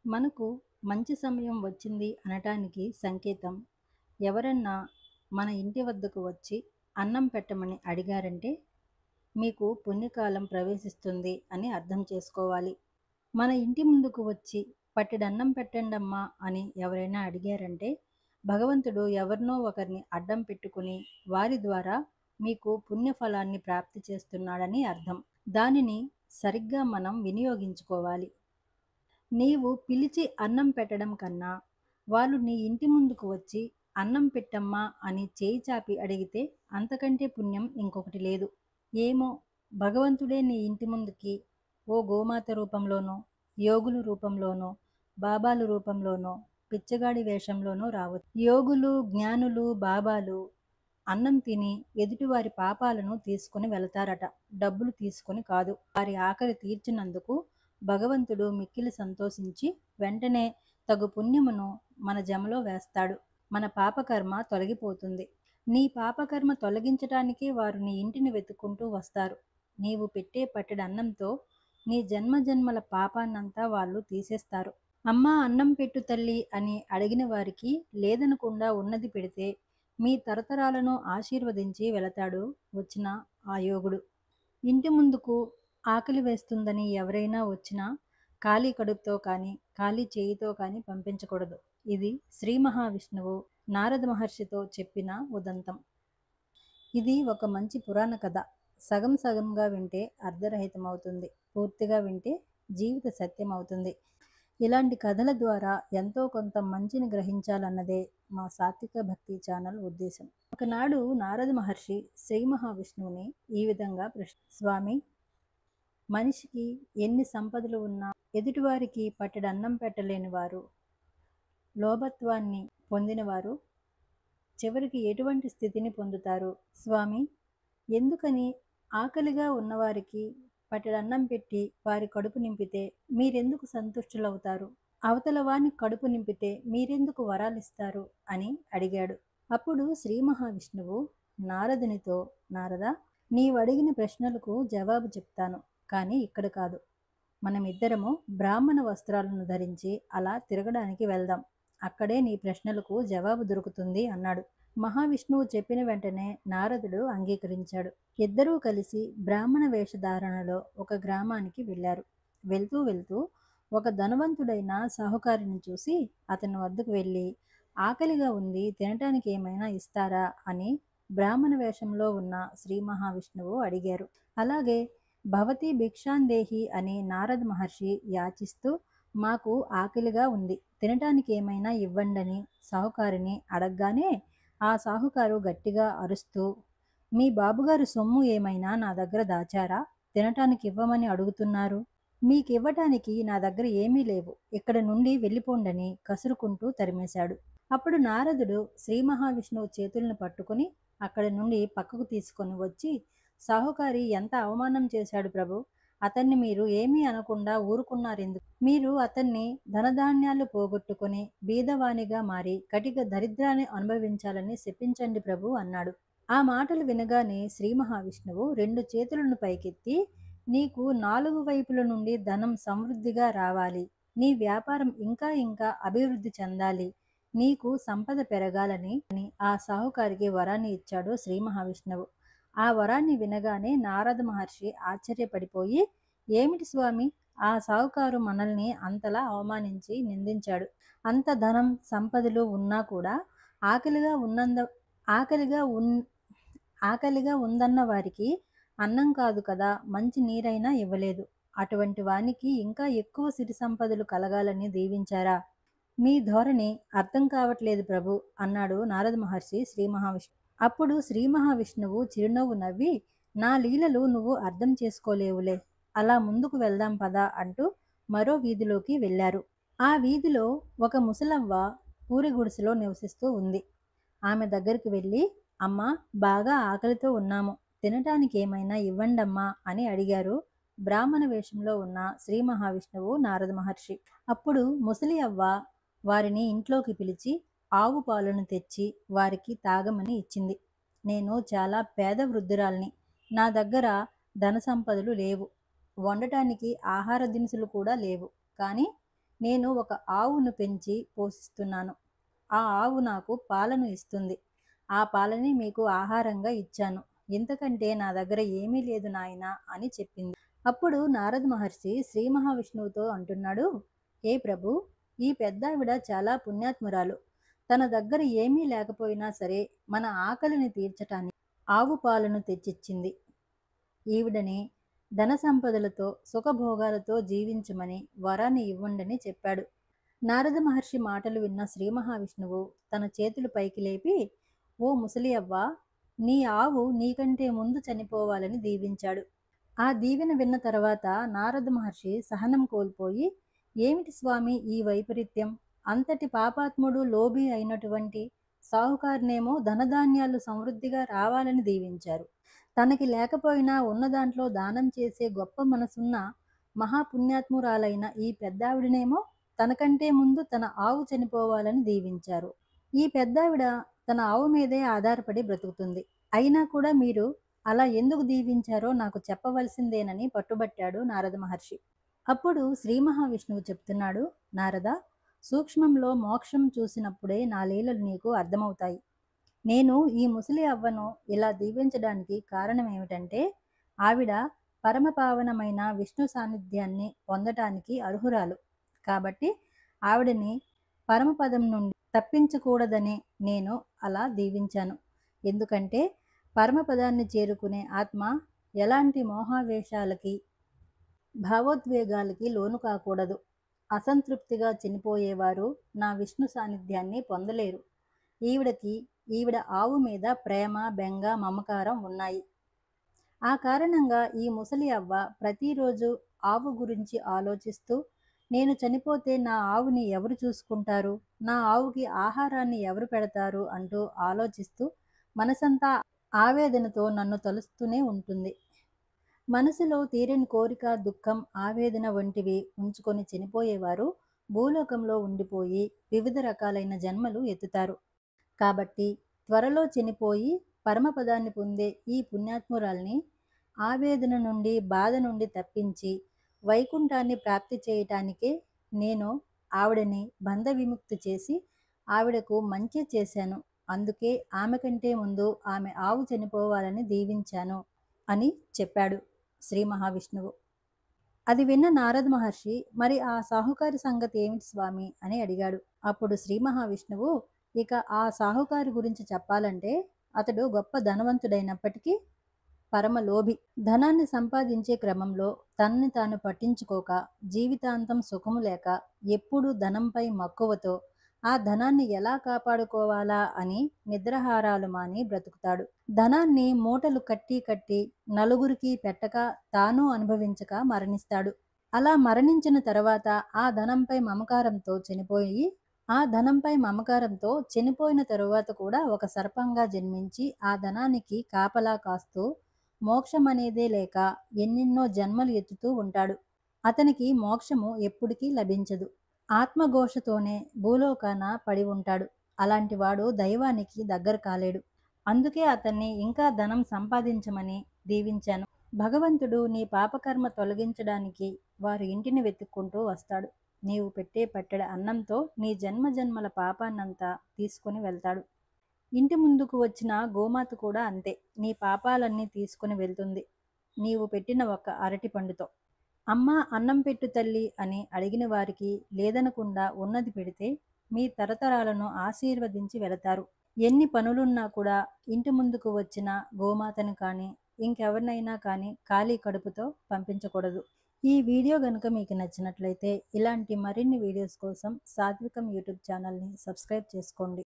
మనకు మంచి సమయం వచ్చింది అనటానికి సంకేతం ఎవరన్నా మన ఇంటి వద్దకు వచ్చి అన్నం పెట్టమని అడిగారంటే మీకు పుణ్యకాలం ప్రవేశిస్తుంది అని అర్థం చేసుకోవాలి. మన ఇంటి ముందుకు వచ్చి పట్టెడన్నం పెట్టండమ్మా అని ఎవరైనా అడిగారంటే భగవంతుడు ఎవరినో ఒకరిని అడ్డం పెట్టుకుని వారి ద్వారా మీకు పుణ్యఫలాన్ని ప్రాప్తి చేస్తున్నాడని అర్థం. దానిని సరిగ్గా మనం వినియోగించుకోవాలి. నీవు పిలిచి అన్నం పెట్టడం కన్నా వాళ్ళు నీ ఇంటి ముందుకు వచ్చి అన్నం పెట్టమ్మా అని చేయి చాపి అడిగితే అంతకంటే పుణ్యం ఇంకొకటి లేదు. ఏమో, భగవంతుడే నీ ఇంటి ముందుకి ఓ గోమాత రూపంలోనో, యోగుల రూపంలోనో, బాబాలు రూపంలోనో, పిచ్చగాడి వేషంలోనో రావచ్చు. యోగులు, జ్ఞానులు, బాబాలు అన్నం తిని ఎదుటివారి పాపాలను తీసుకుని వెళతారట, డబ్బులు తీసుకుని కాదు. వారి ఆకలి తీర్చినందుకు భగవంతుడు మిక్కిలి సంతోషించి వెంటనే తగు పుణ్యమును మన జమలో వేస్తాడు. మన పాపకర్మ తొలగిపోతుంది. నీ పాపకర్మ తొలగించటానికి వారు నీ ఇంటిని వెతుక్కుంటూ వస్తారు. నీవు పెట్టే పట్టెడు అన్నంతో నీ జన్మ జన్మల పాపాన్నంతా వాళ్ళు తీసేస్తారు. అమ్మా అన్నం పెట్టు తల్లి అని అడిగిన వారికి లేదనకుండా ఉన్నది పెడితే మీ తరతరాలను ఆశీర్వదించి వెళతాడు వచ్చిన ఆ యోగుడు. ఇంటి ముందుకు ఆకలి వేస్తుందని ఎవరైనా వచ్చినా ఖాళీ కడుపుతో కానీ ఖాళీ చేయితో కానీ పంపించకూడదు. ఇది శ్రీ మహావిష్ణువు నారద మహర్షితో చెప్పిన ఉదంతం. ఇది ఒక మంచి పురాణ కథ. సగం సగంగా వింటే అర్ధరహితమవుతుంది, పూర్తిగా వింటే జీవిత సత్యం అవుతుంది. ఇలాంటి కథల ద్వారా ఎంతో కొంత మంచిని గ్రహించాలన్నదే మా సాత్విక భక్తి ఛానల్ ఉద్దేశం. ఒకనాడు నారద మహర్షి శ్రీ మహావిష్ణువుని ఈ విధంగా స్వామి, మనిషికి ఎన్ని సంపదలు ఉన్నా ఎదుటివారికి పట్టెడు అన్నం పెట్టలేని వారు, లోభత్వాన్ని పొందినవారు చివరికి ఎటువంటి స్థితిని పొందుతారు స్వామి? ఎందుకని ఆకలిగా ఉన్నవారికి పట్టెడన్నం పెట్టి వారి కడుపు నింపితే మీరెందుకు సంతుష్టులవుతారు? అవతల వాని కడుపు నింపితే మీరెందుకు వరాలిస్తారు అని అడిగాడు. అప్పుడు శ్రీ మహావిష్ణువు నారదునితో, నారద, నీవడిగిన ప్రశ్నలకు జవాబు చెప్తాను, కానీ ఇక్కడ కాదు. మనమిద్దరము బ్రాహ్మణ వస్త్రాలను ధరించి అలా తిరగడానికి వెళ్దాం. అక్కడే నీ ప్రశ్నలకు జవాబు దొరుకుతుంది అన్నాడు. మహావిష్ణువు చెప్పిన వెంటనే నారదుడు అంగీకరించాడు. ఇద్దరూ కలిసి బ్రాహ్మణ వేషధారణలో ఒక గ్రామానికి వెళ్ళారు. వెళ్తూ వెళ్తూ ఒక ధనవంతుడైన సాహుకారిని చూసి అతని వద్దకు వెళ్ళి, ఆకలిగా ఉంది, తినటానికి ఏమైనా ఇస్తారా అని బ్రాహ్మణ వేషంలో ఉన్న శ్రీ మహావిష్ణువు అడిగారు. అలాగే భవతి భిక్షాందేహి అని నారద మహర్షి యాచిస్తూ, మాకు ఆకలిగా ఉంది, తినటానికి ఏమైనా ఇవ్వండని సాహుకారిని అడగగానే ఆ సాహుకారు గట్టిగా అరుస్తూ, మీ బాబుగారు సొమ్ము ఏమైనా నా దగ్గర దాచారా? తినటానికి ఇవ్వమని అడుగుతున్నారు. మీకివ్వటానికి నా దగ్గర ఏమీ లేవు, ఇక్కడ నుండి వెళ్ళిపోండని కసురుకుంటూ తరిమేశాడు. అప్పుడు నారదుడు శ్రీ మహావిష్ణువు చేతులను పట్టుకుని అక్కడి నుండి పక్కకు తీసుకొని వచ్చి, సాహుకారి ఎంత అవమానం చేశాడు ప్రభు, అతన్ని మీరు ఏమీ అనకుండా ఊరుకున్నారెందుకు? మీరు అతన్ని ధనధాన్యాలు పోగొట్టుకుని బీదవానిగా మారి కటిక దరిద్రాన్ని అనుభవించాలని శపించండి ప్రభు అన్నాడు. ఆ మాటలు వినగానే శ్రీ మహావిష్ణువు రెండు చేతులను పైకెత్తి, నీకు నాలుగు వైపుల నుండి ధనం సమృద్ధిగా రావాలి, నీ వ్యాపారం ఇంకా ఇంకా అభివృద్ధి చెందాలి, నీకు సంపద పెరగాలని ఆ సాహుకారికి వరాన్ని ఇచ్చాడు శ్రీ మహావిష్ణువు. ఆ వరాన్ని వినగానే నారద మహర్షి ఆశ్చర్యపడిపోయి, ఏమిటి స్వామి, ఆ సాహుకారు మనల్ని అంతలా అవమానించి నిందించాడు. అంత ధనం సంపదలు ఉన్నా కూడా ఆకలిగా ఉన్నంద ఆకలిగా ఉన్ ఆకలిగా ఉందన్న వారికి అన్నం కాదు కదా, మంచి నీరైనా ఇవ్వలేదు. అటువంటి వానికి ఇంకా ఎక్కువ సిరి సంపదలు కలగాలని దీవించారా? మీ ధోరణి అర్థం కావట్లేదు ప్రభు అన్నాడు నారద మహర్షి శ్రీ మహావిష్ణు. అప్పుడు శ్రీ మహావిష్ణువు చిరునవ్వు నవ్వి, నా లీలలు నువ్వు అర్థం చేసుకోలేవులే, అలా ముందుకు వెళ్దాం పదా అంటూ మరో వీధిలోకి వెళ్ళారు. ఆ వీధిలో ఒక ముసలవ్వ పూరి గుడిసెలో నివసిస్తూ ఉంది. ఆమె దగ్గరికి వెళ్ళి, అమ్మా, బాగా ఆకలితో ఉన్నాము, తినటానికి ఏమైనా ఇవ్వండమ్మా అని అడిగారు బ్రాహ్మణ వేషంలో ఉన్న శ్రీ మహావిష్ణువు నారద మహర్షి. అప్పుడు ముసలి అవ్వ వారిని ఇంట్లోకి పిలిచి ఆవు పాలను తెచ్చి వారికి తాగమని ఇచ్చింది. నేను చాలా పేద వృద్ధురాల్ని, నా దగ్గర ధన సంపదలు లేవు, వండటానికి ఆహార దినుసులు కూడా లేవు, కానీ నేను ఒక ఆవును పెంచి పోషిస్తున్నాను. ఆ ఆవు నాకు పాలను ఇస్తుంది. ఆ పాలని మీకు ఆహారంగా ఇచ్చాను. ఇంతకంటే నా దగ్గర ఏమీ లేదు నాయనా అని చెప్పింది. అప్పుడు నారద మహర్షి శ్రీ మహావిష్ణువుతో అంటున్నాడు, ఏ ప్రభు, ఈ పెద్దావిడ చాలా పుణ్యాత్మురాలు. తన దగ్గర ఏమీ లేకపోయినా సరే మన ఆకలిని తీర్చటానికి ఆవు పాలను తెచ్చిచ్చింది. ఈవిడని ధన సంపదలతో సుఖభోగాలతో జీవించమని వరాన్ని ఇవ్వండని చెప్పాడు. నారద మహర్షి మాటలు విన్న శ్రీ మహావిష్ణువు తన చేతులు పైకి లేపి, ఓ ముసలి అవ్వ, నీ ఆవు నీకంటే ముందు చనిపోవాలని దీవించాడు. ఆ దీవెన విన్న తర్వాత నారద మహర్షి సహనం కోల్పోయి, ఏమిటి స్వామి ఈ వైపరీత్యం? అంతటి పాపాత్ముడు లోభి అయినటువంటి సాహుకారునేమో ధనధాన్యాలు సమృద్ధిగా రావాలని దీవించారు. తనకి లేకపోయినా ఉన్న దాంట్లో దానం చేసే గొప్ప మనసున్న మహాపుణ్యాత్మురాలైన ఈ పెద్దావిడనేమో తనకంటే ముందు తన ఆవు చనిపోవాలని దీవించారు. ఈ పెద్దావిడ తన ఆవు మీదే ఆధారపడి బ్రతుకుతుంది. అయినా కూడా మీరు అలా ఎందుకు దీవించారో నాకు చెప్పవలసిందేనని పట్టుబట్టాడు నారద మహర్షి. అప్పుడు శ్రీ మహావిష్ణువు చెప్తున్నాడు, నారద, సూక్ష్మంలో మోక్షం చూసినప్పుడే నా లీలలు నీకు అర్థమవుతాయి. నేను ఈ ముసలి అవ్వను ఇలా దీవించడానికి కారణం ఏమిటంటే, ఆవిడ పరమపావనమైన విష్ణు సాన్నిధ్యాన్ని పొందటానికి అర్హురాలు. కాబట్టి ఆవిడని పరమపదం నుండి తప్పించకూడదని నేను అలా దీవించాను. ఎందుకంటే పరమపదాన్ని చేరుకునే ఆత్మ ఎలాంటి మోహావేశాలకి భావోద్వేగాలకి లోను కాకూడదు. అసంతృప్తిగా చనిపోయేవారు నా విష్ణు సాన్నిధ్యాన్ని పొందలేరు. ఈవిడ ఆవు మీద ప్రేమ, బెంగ, మమకారం ఉన్నాయి. ఆ కారణంగా ఈ ముసలి అవ్వ ప్రతిరోజు ఆవు గురించి ఆలోచిస్తూ, నేను చనిపోతే నా ఆవుని ఎవరు చూసుకుంటారు, నా ఆవుకి ఆహారాన్ని ఎవరు పెడతారు అంటూ ఆలోచిస్తూ మనసంతా ఆవేదనతో నన్ను తలుస్తూనే ఉంటుంది. మనసులో తీరని కోరిక, దుఃఖం, ఆవేదన వంటివి ఉంచుకొని చనిపోయేవారు భూలోకంలో ఉండిపోయి వివిధ రకాలైన జన్మలు ఎత్తుతారు. కాబట్టి త్వరలో చనిపోయి పరమపదాన్ని పొందే ఈ పుణ్యాత్మురాల్ని ఆవేదన నుండి, బాధ నుండి తప్పించి వైకుంఠాన్ని ప్రాప్తి చేయటానికే నేను ఆవిడని బంధ విముక్తి చేసి ఆవిడకు మంచి చేశాను. అందుకే ఆమె కంటే ముందు ఆమె ఆవు చనిపోవాలని దీవించాను అని చెప్పాడు శ్రీ మహావిష్ణువు. అది విన్న నారద మహర్షి, మరి ఆ సాహుకారి సంగతి ఏమిటి స్వామి అని అడిగాడు. అప్పుడు శ్రీ మహావిష్ణువు, ఇక ఆ సాహుకారి గురించి చెప్పాలంటే అతడు గొప్ప ధనవంతుడైనప్పటికీ పరమలోభి. ధనాన్ని సంపాదించే క్రమంలో తనని తాను పట్టించుకోక, జీవితాంతం సుఖము లేక, ఎప్పుడూ ధనంపై మక్కువతో ఆ ధనాన్ని ఎలా కాపాడుకోవాలా అని నిద్రాహారాలు మాని బ్రతుకుతాడు. ధనాన్ని మూటలు కట్టి కట్టి నలుగురికి పెట్టక తాను అనుభవించక మరణిస్తాడు. అలా మరణించిన తర్వాత ఆ ధనంపై మమకారంతో చనిపోయిన తరువాత కూడా ఒక సర్పంగా జన్మించి ఆ ధనానికి కాపలా కాస్తూ మోక్షం అనేదే లేక ఎన్నెన్నో జన్మలు ఎత్తుతూ ఉంటాడు. అతనికి మోక్షము ఎప్పటికీ లభించదు. ఆత్మఘోషతోనే భూలోకాన పడి ఉంటాడు. అలాంటి వాడు దైవానికి దగ్గర కాలేడు. అందుకే అతన్ని ఇంకా ధనం సంపాదించమని దీవించాను. భగవంతుడు నీ పాపకర్మ తొలగించడానికి వారి ఇంటిని వెతుక్కుంటూ వస్తాడు. నీవు పెట్టే పట్టెడ అన్నంతో నీ జన్మజన్మల పాపాన్నంతా తీసుకుని వెళ్తాడు. ఇంటి ముందుకు వచ్చిన గోమాత కూడా అంతే, నీ పాపాలన్నీ తీసుకుని వెళ్తుంది నీవు పెట్టిన ఒక అరటి పండుతో. అమ్మ అన్నం పెట్టు తల్లి అని అడిగిన వారికి లేదనకుండా ఉన్నది పెడితే మీ తరతరాలను ఆశీర్వదించి వెళతారు. ఎన్ని పనులున్నా కూడా ఇంటి ముందుకు వచ్చిన గోమాతను కానీ ఇంకెవరినైనా కానీ ఖాళీ కడుపుతో పంపించకూడదు. ఈ వీడియో కనుక మీకు నచ్చినట్లయితే ఇలాంటి మరిన్ని వీడియోస్ కోసం సాత్వికం యూట్యూబ్ ఛానల్ని సబ్స్క్రైబ్ చేసుకోండి.